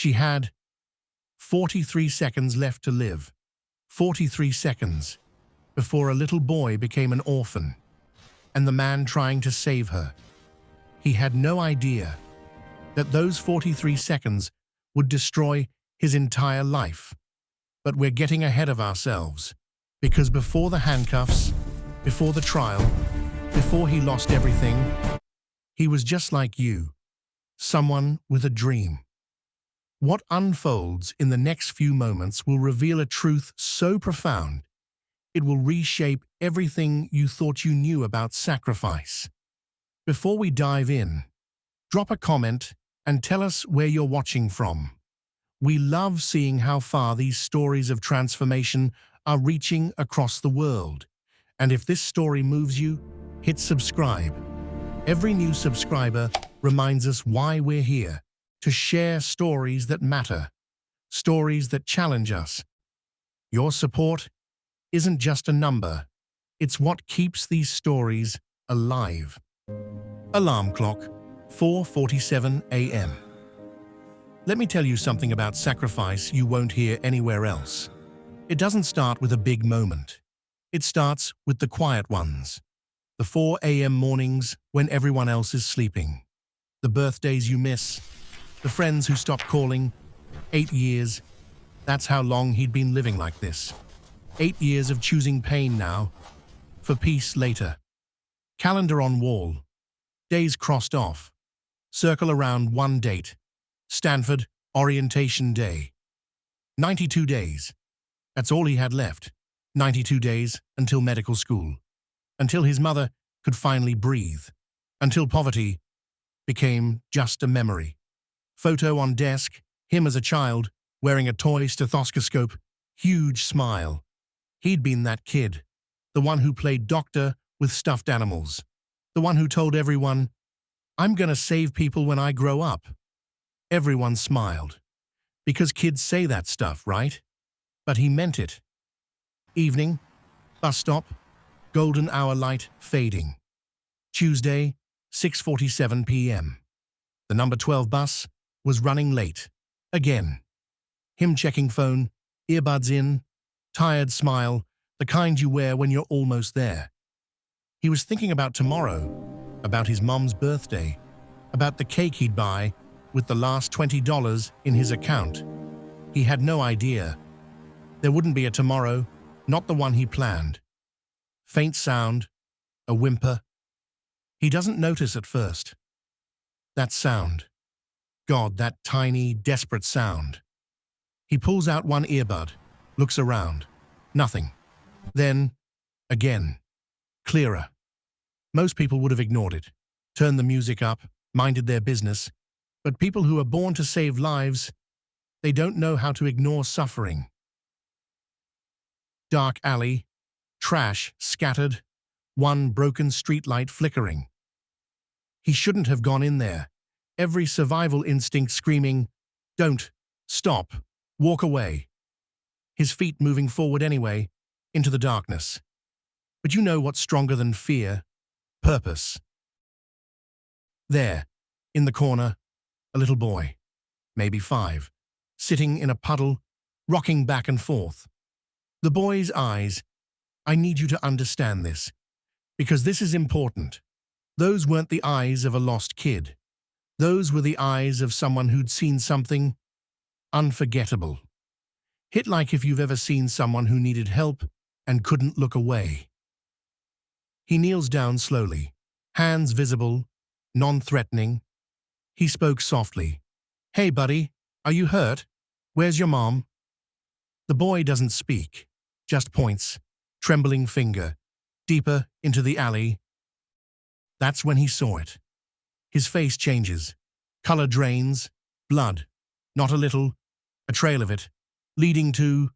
She had 43 seconds left to live. 43 seconds before a little boy became an orphan, and the man trying to save her. He had no idea that those 43 seconds would destroy his entire life. But we're getting ahead of ourselves, because before the handcuffs, before the trial, before he lost everything, he was just like you, someone with a dream. What unfolds in the next few moments will reveal a truth so profound, it will reshape everything you thought you knew about sacrifice. Before we dive in, drop a comment and tell us where you're watching from. We love seeing how far these stories of transformation are reaching across the world. And if this story moves you, hit subscribe. Every new subscriber reminds us why we're here, to share stories that matter, stories that challenge us. Your support isn't just a number, it's what keeps these stories alive. Alarm clock, 4:47 a.m. Let me tell you something about sacrifice you won't hear anywhere else. It doesn't start with a big moment. It starts with the quiet ones. The 4 a.m. mornings when everyone else is sleeping. The birthdays you miss. The friends who stop calling. 8 years. That's how long he'd been living like this. 8 years of choosing pain now, for peace later. Calendar on wall. Days crossed off. Circle around one date. Stanford Orientation Day. 92 days. That's all he had left. 92 days until medical school. Until his mother could finally breathe. Until poverty became just a memory. Photo on desk, him as a child, wearing a toy stethoscope, huge smile. He'd been that kid, the one who played doctor with stuffed animals. The one who told everyone, "I'm gonna save people when I grow up." Everyone smiled. Because kids say that stuff, right? But he meant it. Evening, bus stop, golden hour light fading. Tuesday, 6:47 p.m. The number 12 bus was running late. Again. Him checking phone, earbuds in, tired smile, the kind you wear when you're almost there. He was thinking about tomorrow, about his mom's birthday, about the cake he'd buy with the last $20 in his account. He had no idea. There wouldn't be a tomorrow, not the one he planned. Faint sound, a whimper. He doesn't notice at first. That sound. God, that tiny, desperate sound. He pulls out one earbud, looks around. Nothing. Then, again. Clearer. Most people would have ignored it, turned the music up, minded their business. But people who are born to save lives, they don't know how to ignore suffering. Dark alley, trash scattered, one broken streetlight flickering. He shouldn't have gone in there. Every survival instinct screaming, "Don't, stop, walk away." His feet moving forward anyway, into the darkness. But you know what's stronger than fear? Purpose. There, in the corner, a little boy, maybe 5, sitting in a puddle, rocking back and forth. The boy's eyes. I need you to understand this, because this is important. Those weren't the eyes of a lost kid. Those were the eyes of someone who'd seen something unforgettable. Hit like if you've ever seen someone who needed help and couldn't look away. He kneels down slowly, hands visible, non-threatening. He spoke softly. "Hey, buddy, are you hurt? Where's your mom?" The boy doesn't speak, just points, trembling finger, deeper into the alley. That's when he saw it. His face changes, color drains, blood, not a little, a trail of it, leading to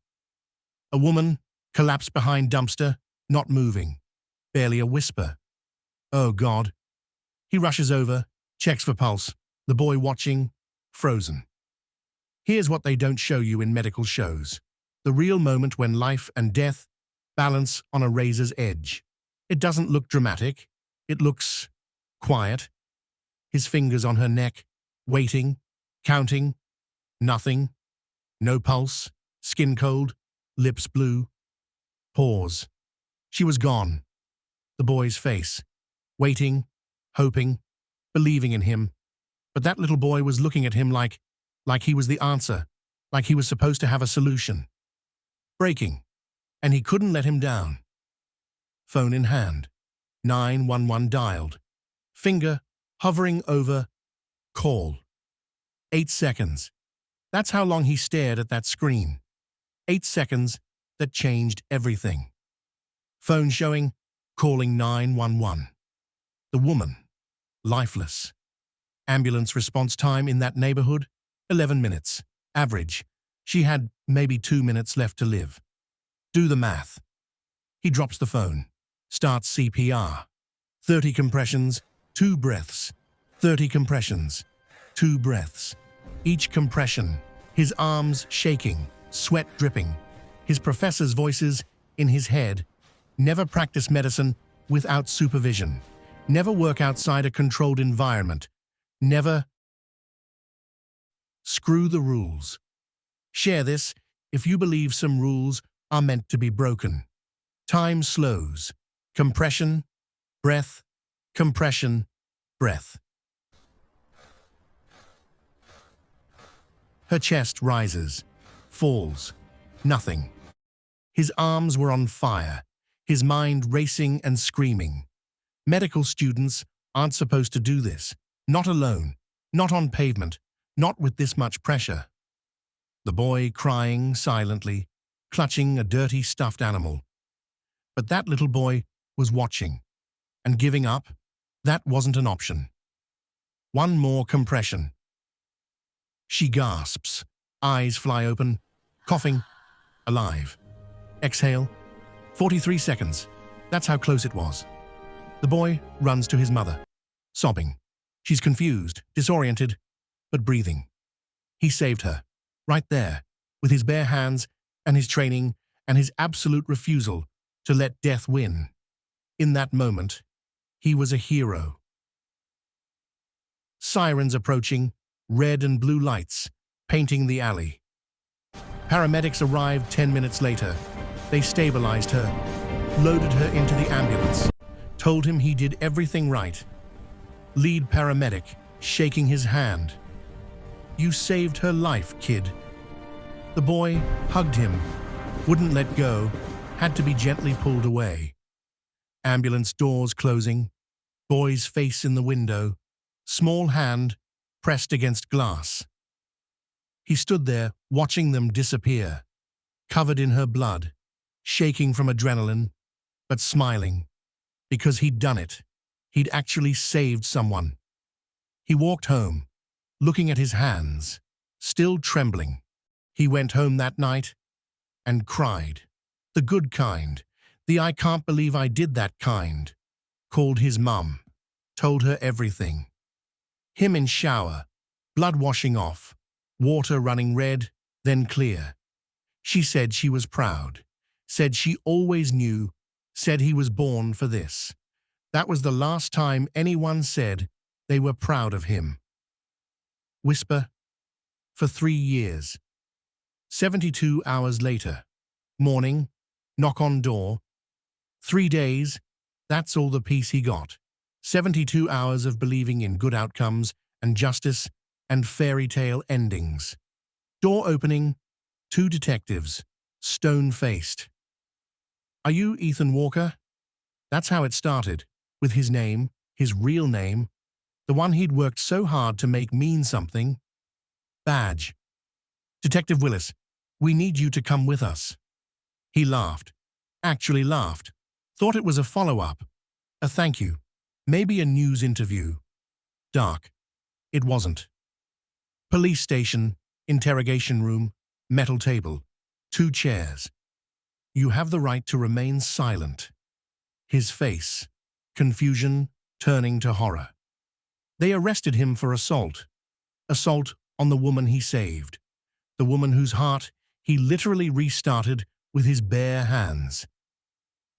a woman collapsed behind dumpster, not moving, barely a whisper. Oh God. He rushes over, checks for pulse. The boy watching, frozen. Here's what they don't show you in medical shows. The real moment when life and death balance on a razor's edge. It doesn't look dramatic. It looks quiet. His fingers on her neck, waiting, counting. Nothing. No pulse. Skin cold. Lips blue. Pause. She was gone. The boy's face. Waiting. Hoping. Believing in him. But that little boy was looking at him like he was the answer. Like he was supposed to have a solution. Breaking. And he couldn't let him down. Phone in hand. 911 dialed. Finger hovering over call. 8 seconds. That's how long he stared at that screen. 8 seconds that changed everything. Phone showing, calling 911. The woman, lifeless. Ambulance response time in that neighborhood, 11 minutes. Average. She had maybe 2 minutes left to live. Do the math. He drops the phone. Starts CPR. 30 compressions, 2 breaths. 30 compressions, 2 breaths. Each compression, his arms shaking, sweat dripping. His professor's voices in his head. Never practice medicine without supervision. Never work outside a controlled environment. Never screw the rules. Share this if you believe some rules are meant to be broken. Time slows. Compression, breath, compression, breath. Her chest rises, falls, nothing. His arms were on fire, his mind racing and screaming. Medical students aren't supposed to do this. Not alone, not on pavement, not with this much pressure. The boy crying silently, clutching a dirty stuffed animal. But that little boy was watching, and giving up, that wasn't an option. One more compression. She gasps, eyes fly open, coughing, alive. Exhale, 43 seconds. That's how close it was. The boy runs to his mother, sobbing. She's confused, disoriented, but breathing. He saved her, right there, with his bare hands and his training and his absolute refusal to let death win. In that moment, he was a hero. Sirens approaching, red and blue lights, painting the alley. Paramedics arrived 10 minutes later. They stabilized her, loaded her into the ambulance, told him he did everything right. Lead paramedic, shaking his hand. You saved her life, kid. The boy hugged him, wouldn't let go, had to be gently pulled away. Ambulance doors closing, boy's face in the window, small hand pressed against glass. He stood there watching them disappear, covered in her blood, shaking from adrenaline, but smiling, because he'd done it. He'd actually saved someone. He walked home, looking at his hands, still trembling. He went home that night and cried. The good kind, the I can't believe I did that kind. Called his mum, told her everything. Him in shower, blood washing off, water running red, then clear. She said she was proud, said she always knew, said he was born for this. That was the last time anyone said they were proud of him. Whisper, for 3 years. 72 hours later. Morning, knock on door. 3 days, that's all the peace he got. 72 hours of believing in good outcomes and justice and fairy tale endings. Door opening, 2 detectives, stone-faced. Are you Ethan Walker? That's how it started, with his name, his real name, the one he'd worked so hard to make mean something. Badge. Detective Willis, we need you to come with us. He laughed. Actually laughed. Thought it was a follow-up. A thank you. Maybe a news interview. Dark. It wasn't. Police station, interrogation room, metal table, 2 chairs. You have the right to remain silent. His face, confusion turning to horror. They arrested him for assault. Assault on the woman he saved. The woman whose heart he literally restarted with his bare hands.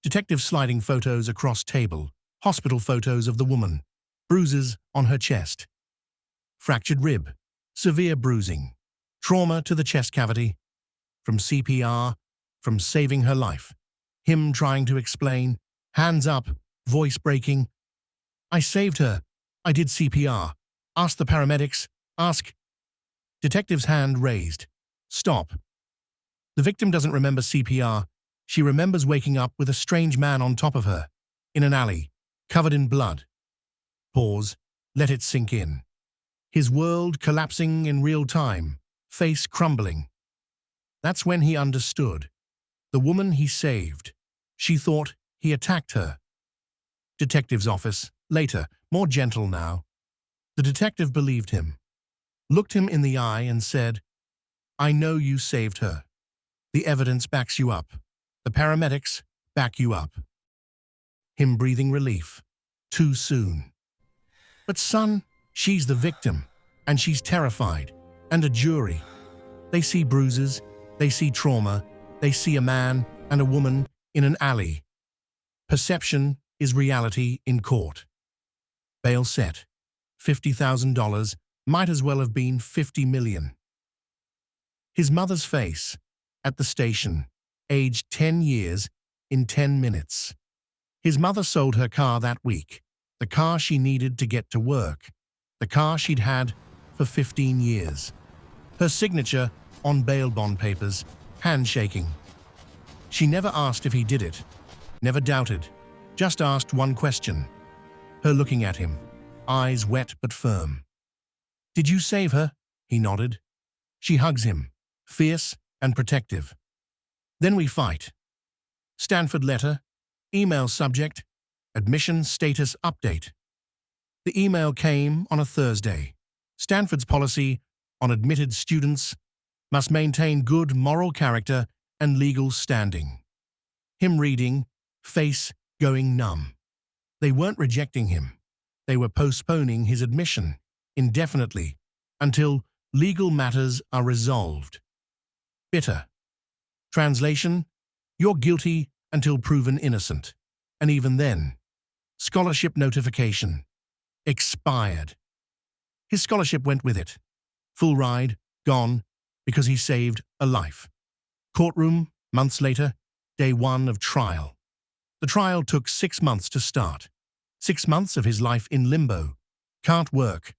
Detective sliding photos across table, hospital photos of the woman, bruises on her chest. Fractured rib, severe bruising, Trauma to the chest cavity. From CPR, from saving her life. Him trying to explain. Hands up, voice breaking. I saved her. I did CPR. Ask the paramedics. Ask. Detective's hand raised. Stop. The victim doesn't remember CPR. She remembers waking up with a strange man on top of her, in an alley, covered in blood. Pause. Let it sink in. His world collapsing in real time, face crumbling. That's when he understood. The woman he saved. She thought he attacked her. Detective's office, later, more gentle now. The detective believed him, looked him in the eye and said, I know you saved her. The evidence backs you up. The paramedics back you up. Him breathing relief. Too soon. But son, she's the victim, and she's terrified. And a jury. They see bruises, they see trauma, they see a man and a woman in an alley. Perception is reality in court. Bail set. $50,000 might as well have been $50 million. His mother's face, at the station, aged 10 years in 10 minutes. His mother sold her car that week, the car she needed to get to work, the car she'd had for 15 years. Her signature on bail bond papers, handshaking. She never asked if he did it, never doubted, just asked one question. Her looking at him, eyes wet but firm. Did you save her? He nodded. She hugs him, fierce and protective. Then we fight. Stanford letter, email subject, admission status update. The email came on a Thursday. Stanford's policy on admitted students must maintain good moral character and legal standing. Him reading, face going numb. They weren't rejecting him. They were postponing his admission indefinitely until legal matters are resolved. Bitter. Translation, you're guilty until proven innocent. And even then, scholarship notification. Expired. His scholarship went with it. Full ride, gone, because he saved a life. Courtroom, months later, day one of trial. The trial took 6 months to start. 6 months of his life in limbo. Can't work.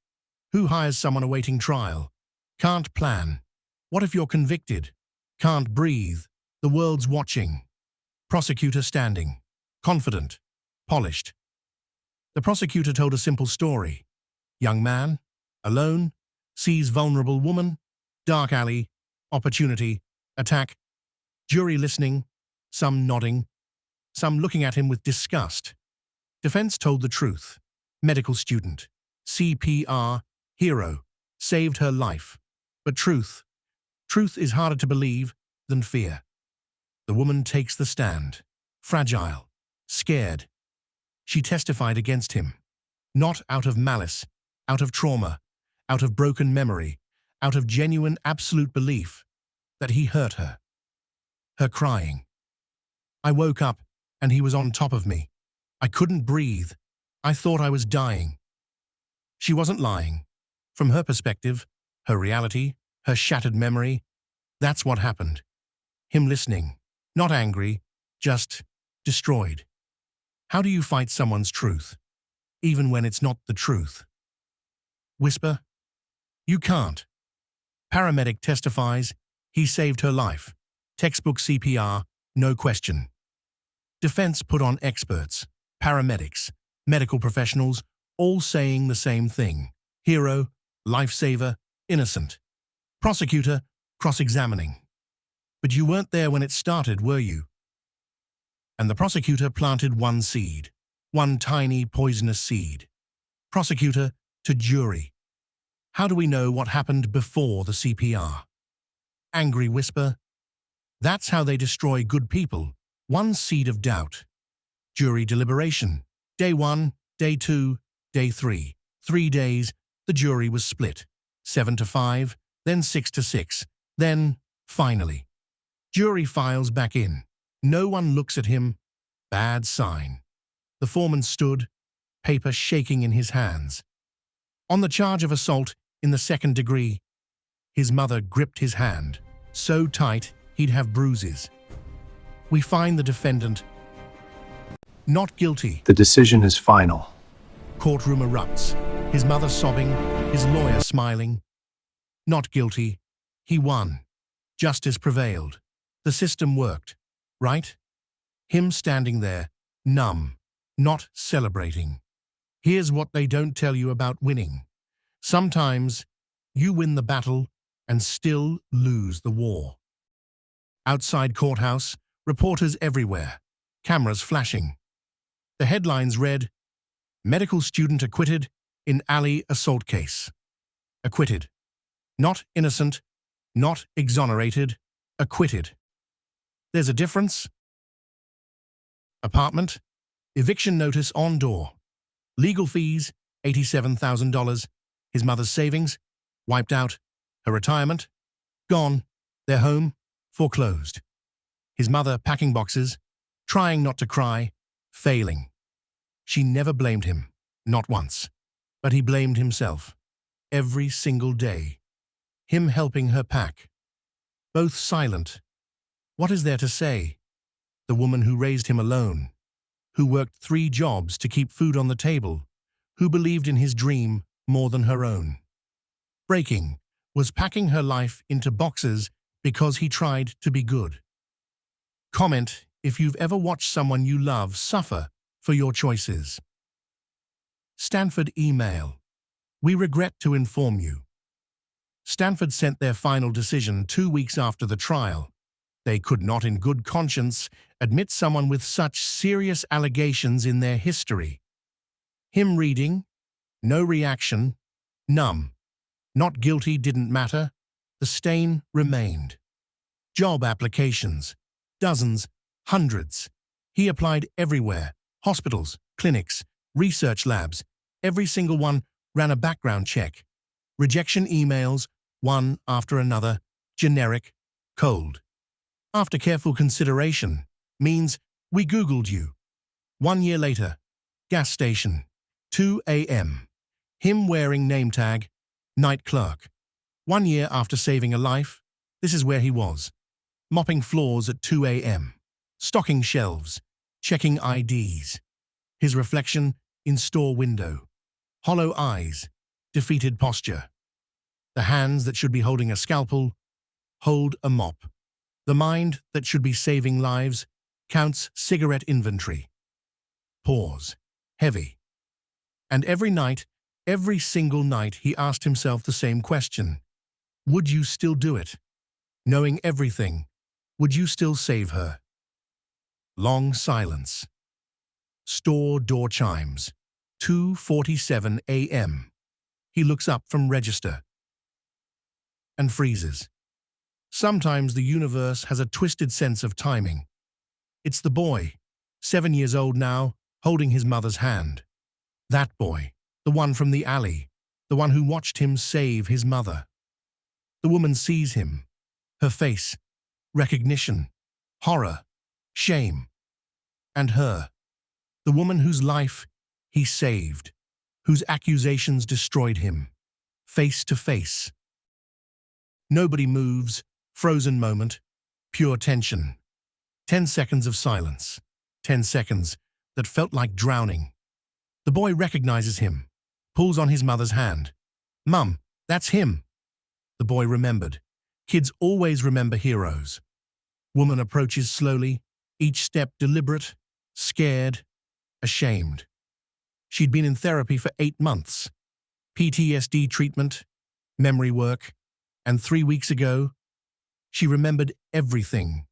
Who hires someone awaiting trial? Can't plan. What if you're convicted? Can't breathe. The world's watching. Prosecutor standing. Confident. Polished. The prosecutor told a simple story. Young man, alone, sees vulnerable woman, dark alley, opportunity, attack, jury listening, some nodding, some looking at him with disgust. Defense told the truth. Medical student, CPR, hero, saved her life. But truth is harder to believe than fear. The woman takes the stand, fragile, scared. She testified against him, not out of malice, out of trauma, out of broken memory, out of genuine absolute belief that he hurt her. Her crying. I woke up and he was on top of me. I couldn't breathe. I thought I was dying. She wasn't lying. From her perspective, her reality, her shattered memory, that's what happened. Him listening, not angry, just destroyed. How do you fight someone's truth, even when it's not the truth? Whisper? You can't. Paramedic testifies, he saved her life. Textbook CPR, no question. Defense put on experts, paramedics, medical professionals, all saying the same thing. Hero, lifesaver, innocent. Prosecutor, cross-examining. But you weren't there when it started, were you? And the prosecutor planted one seed, one tiny poisonous seed. Prosecutor to jury. How do we know what happened before the CPR? Angry whisper. That's how they destroy good people. One seed of doubt. Jury deliberation. Day 1, day 2, day 3. 3 days, the jury was split. 7 to 5, then 6 to 6. Then, finally. Jury files back in. No one looks at him. Bad sign. The foreman stood, paper shaking in his hands. On the charge of assault in the 2nd degree, His mother gripped his hand, so tight he'd have bruises. We find the defendant not guilty. The decision is final. Courtroom erupts, his mother sobbing, his lawyer smiling. Not guilty. He won. Justice prevailed. The system worked, right? Him standing there, numb, not celebrating. Here's what they don't tell you about winning. Sometimes you win the battle and still lose the war. Outside courthouse, reporters everywhere, cameras flashing. The headlines read, "Medical student acquitted in alley assault case." Acquitted. Not innocent, not exonerated, acquitted. There's a difference. Apartment, eviction notice on door. Legal fees, $87,000. His mother's savings, wiped out. Her retirement, gone. Their home, foreclosed. His mother packing boxes, trying not to cry, failing. She never blamed him, not once. But he blamed himself. Every single day. Him helping her pack. Both silent. What is there to say? The woman who raised him alone, who worked 3 jobs to keep food on the table, who believed in his dream more than her own. Breaking was packing her life into boxes because he tried to be good. Comment if you've ever watched someone you love suffer for your choices. Stanford email. We regret to inform you. Stanford sent their final decision 2 weeks after the trial. They could not in good conscience admit someone with such serious allegations in their history. Him reading, no reaction, numb. Not guilty didn't matter. The stain remained. Job applications, dozens, hundreds. He applied everywhere, hospitals, clinics, research labs. Every single one ran a background check. Rejection emails, one after another, generic, cold. After careful consideration, means we Googled you. 1 year later, gas station, 2 a.m. Him wearing name tag, night clerk. 1 year after saving a life, this is where he was. Mopping floors at 2 a.m. Stocking shelves, checking IDs. His reflection in store window. Hollow eyes, defeated posture. The hands that should be holding a scalpel, hold a mop. The mind that should be saving lives counts cigarette inventory. Pause. Heavy. And every night, every single night, he asked himself the same question. Would you still do it? Knowing everything, would you still save her? Long silence. Store door chimes. 2:47 a.m. He looks up from register and freezes. Sometimes the universe has a twisted sense of timing. It's the boy, 7 years old now, holding his mother's hand. That boy, the one from the alley, the one who watched him save his mother. The woman sees him, her face, recognition, horror, shame. And her, the woman whose life he saved, whose accusations destroyed him, face to face. Nobody moves, frozen moment, pure tension. 10 seconds of silence, 10 seconds that felt like drowning. The boy recognizes him, pulls on his mother's hand. Mum, that's him. The boy remembered. Kids always remember heroes. Woman approaches slowly, each step deliberate, scared, ashamed. She'd been in therapy for 8 months. PTSD treatment, memory work, and 3 weeks ago, she remembered everything.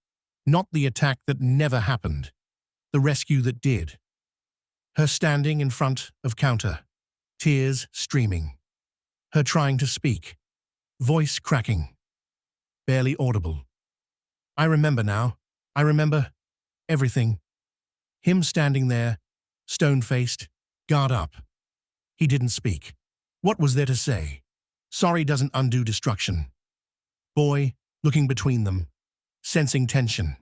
Not the attack that never happened, the rescue that did. Her standing in front of counter, tears streaming. Her trying to speak, voice cracking, barely audible. I remember now. I remember everything. Him standing there, stone-faced, guard up. He didn't speak. What was there to say? Sorry doesn't undo destruction. Boy, looking between them, sensing tension.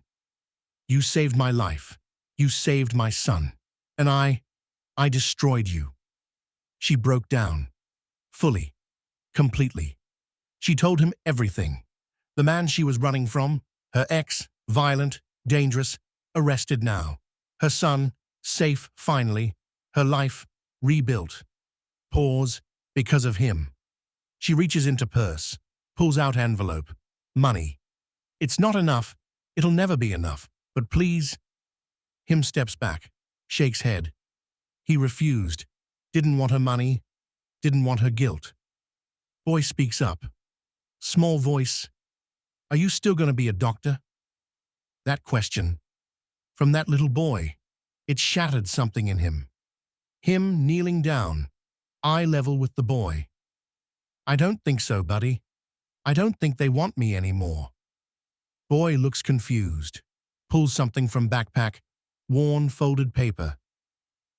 You saved my life. You saved my son. And I destroyed you. She broke down. Fully. Completely. She told him everything. The man she was running from, her ex, violent, dangerous, arrested now. Her son, safe finally, her life, rebuilt. Pause, because of him. She reaches into purse, pulls out envelope. Money. It's not enough, it'll never be enough, but please. Him steps back, shakes head. He refused, didn't want her money, didn't want her guilt. Boy speaks up. Small voice. Are you still going to be a doctor? That question. From that little boy. It shattered something in him. Him kneeling down, eye level with the boy. I don't think so, buddy. I don't think they want me anymore. Boy looks confused. Pulls something from backpack, worn folded paper.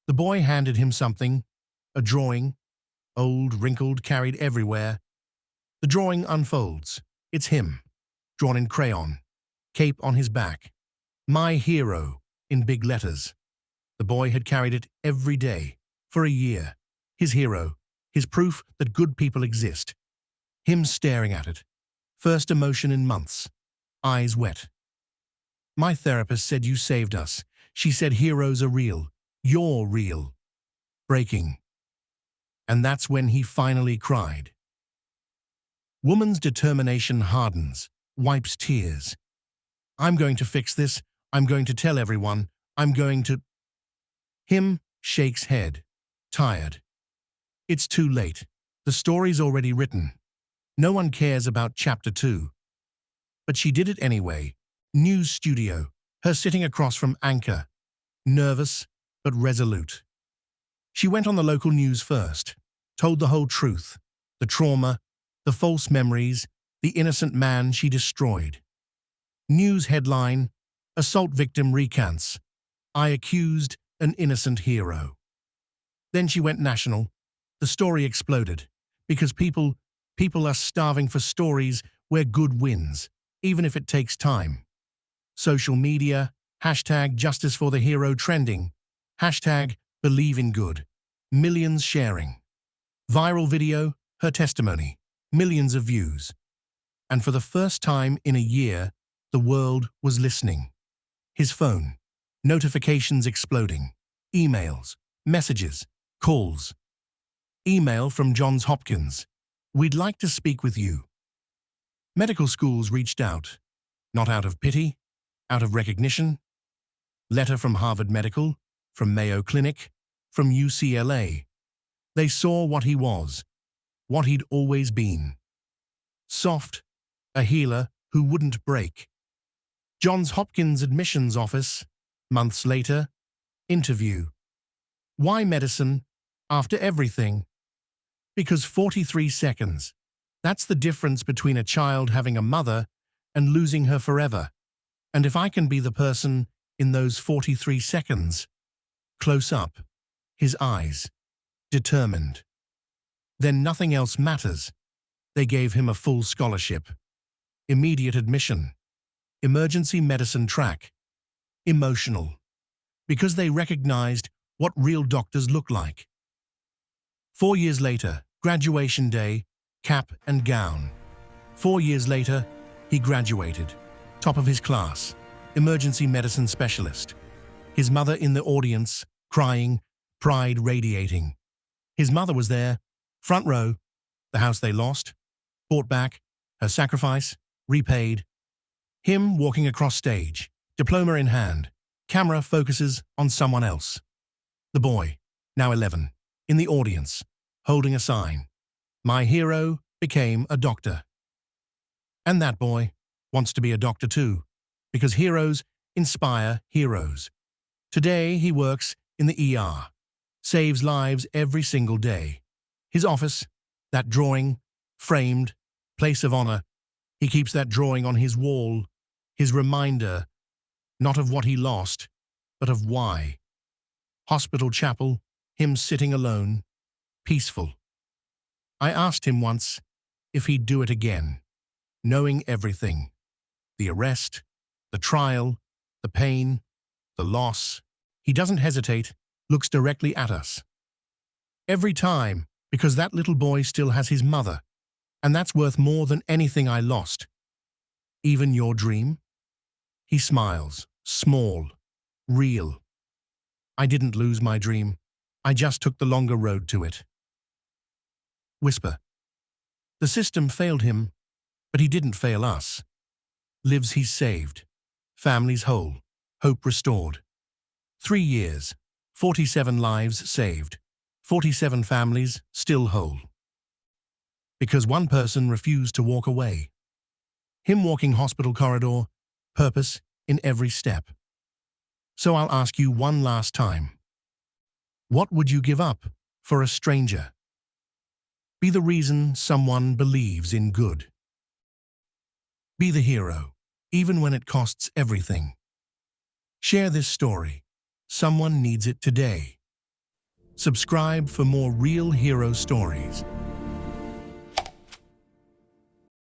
The boy handed him something, a drawing, old, wrinkled, carried everywhere. The drawing unfolds. It's him, drawn in crayon, cape on his back. My hero, in big letters. The boy had carried it every day, for a year. His hero, his proof that good people exist. Him staring at it. First emotion in months. Eyes wet. My therapist said you saved us. She said heroes are real. You're real. Breaking. And that's when he finally cried. Woman's determination hardens, wipes tears. I'm going to fix this. I'm going to tell everyone. I'm going to... Him shakes head, tired. It's too late. The story's already written. No one cares about chapter 2. But she did it anyway. News studio, her sitting across from anchor. Nervous, but resolute. She went on the local news first, told the whole truth, the trauma, the false memories, the innocent man she destroyed. News headline, assault victim recants. I accused an innocent hero. Then she went national. The story exploded, because people are starving for stories where good wins, even if it takes time. Social media, hashtag justice for the hero trending, hashtag believe in good, millions sharing. Viral video, her testimony, millions of views. And for the first time in a year, the world was listening. His phone, notifications exploding, emails, messages, calls. Email from Johns Hopkins. We'd like to speak with you. Medical schools reached out, not out of pity, out of recognition. Letter from Harvard Medical, from Mayo Clinic, from UCLA. They saw what he was, what he'd always been. Soft, a healer who wouldn't break. Johns Hopkins admissions office, months later, interview. Why medicine, after everything? Because 43 seconds. That's the difference between a child having a mother and losing her forever. And if I can be the person in those 43 seconds, close up, his eyes, determined, then nothing else matters. They gave him a full scholarship, immediate admission, emergency medicine track, emotional, because they recognized what real doctors look like. 4 years later, graduation day, cap and gown. 4 years later, he graduated, top of his class, emergency medicine specialist. His mother in the audience, crying, pride radiating. His mother was there, front row, the house they lost, bought back, her sacrifice, repaid. Him walking across stage, diploma in hand, camera focuses on someone else. The boy, now 11, in the audience, holding a sign. My hero became a doctor. And that boy wants to be a doctor too, because heroes inspire heroes. Today he works in the ER, saves lives every single day. His office, that drawing, framed, place of honor, he keeps that drawing on his wall, his reminder, not of what he lost, but of why. Hospital chapel, him sitting alone, peaceful. I asked him once if he'd do it again, knowing everything. The arrest, the trial, the pain, the loss. He doesn't hesitate, looks directly at us. Every time, because that little boy still has his mother, And that's worth more than anything I lost. Even your dream? He smiles, small, real. I didn't lose my dream. I just took the longer road to it. Whisper. The system failed him, but he didn't fail us. Lives he's saved. Families whole. Hope restored. 3 years. 47 lives saved. 47 families still whole. Because one person refused to walk away. Him walking hospital corridor, purpose in every step. So I'll ask you one last time. What would you give up for a stranger? Be the reason someone believes in good. Be the hero, even when it costs everything. Share this story. Someone needs it today. Subscribe for more real hero stories.